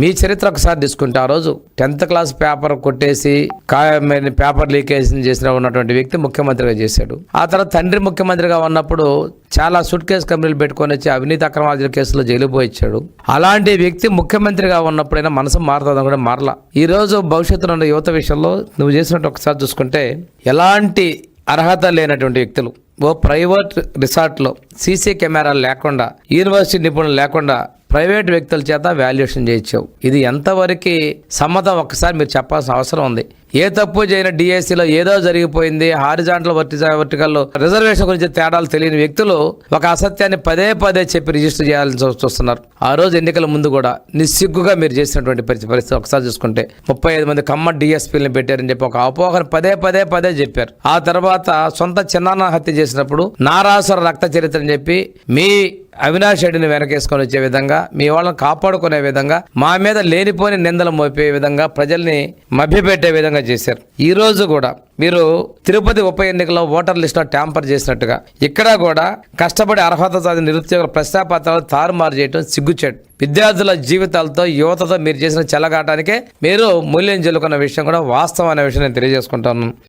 మీ చరిత్ర ఒకసారి తీసుకుంటే ఆ రోజు 10th క్లాస్ పేపర్ కొట్టేసి పేపర్ లీకేజ్ చేసిన ఉన్నటువంటి వ్యక్తి ముఖ్యమంత్రిగా చేశాడు. ఆ తర్వాత తండ్రి ముఖ్యమంత్రిగా ఉన్నప్పుడు చాలా సూట్ కేసు కంపెనీలు పెట్టుకొని వచ్చి అవినీతి అక్రమార్జన కేసులో జైలు పోయించాడు. అలాంటి వ్యక్తి ముఖ్యమంత్రిగా ఉన్నప్పుడైనా మనసు మారుతుందని కూడా మారలా. ఈ రోజు భవిష్యత్తులో ఉన్న యువత విషయంలో నువ్వు చేసినట్టు ఒకసారి చూసుకుంటే ఎలాంటి అర్హత లేనటువంటి వ్యక్తులు ఓ ప్రైవేట్ రిసార్ట్లో సీసీ కెమెరాలు లేకుండా, యూనివర్సిటీ నిపుణులు లేకుండా ప్రైవేట్ వ్యక్తుల చేత వాల్యుయేషన్ చేయించావు. ఇది ఎంతవరకు సమ్మతం ఒక్కసారి మీరు చెప్పాల్సిన అవసరం ఉంది. ఏ తప్పు చేయని డిఎస్సిలో ఏదో జరిగిపోయింది, హారిజాంటల్ వర్టికల్లో రిజర్వేషన్ గురించి తేడాలు తెలియని వ్యక్తులు ఒక అసత్యాన్ని పదే పదే చెప్పి రిజిస్టర్ చేయాలని చూస్తున్నారు. ఆ రోజు ఎన్నికల ముందు కూడా నిస్సిగ్గుగా మీరు చేసినటువంటి పరిస్థితి ఒకసారి చూసుకుంటే 35 మంది కమ్మ డిఎస్పీలను పెట్టారని చెప్పి ఒక అపోహను పదే చెప్పారు. ఆ తర్వాత సొంత చిన్నాన్న హత్య చేసినప్పుడు నారాసుర రక్త చరిత్ర అని చెప్పి మీ అవినాష్ రెడ్డిని వెనకేసుకొని వచ్చే విధంగా, మీ వాళ్ళని కాపాడుకునే విధంగా, మా మీద లేనిపోని నిందలు మోపే విధంగా, ప్రజల్ని మభ్యపెట్టే విధంగా చేశారు. ఈ రోజు కూడా మీరు తిరుపతి ఉప ఎన్నికలో ఓటర్ లిస్టులో ట్యాంపర్ చేసినట్టుగా ఇక్కడ కూడా కష్టపడి అర్హత సాధిన నిరుద్యోగుల ప్రశ్నాపత్రాలు తారుమారు చేయడం సిగ్గుచేటు. విద్యార్థుల జీవితాలతో, యువతతో మీరు చేసిన చెలగాటానికే మీరు మూల్యం చెల్లుకున్న విషయం కూడా వాస్తవం అనే విషయం నేను తెలియజేసుకుంటాను.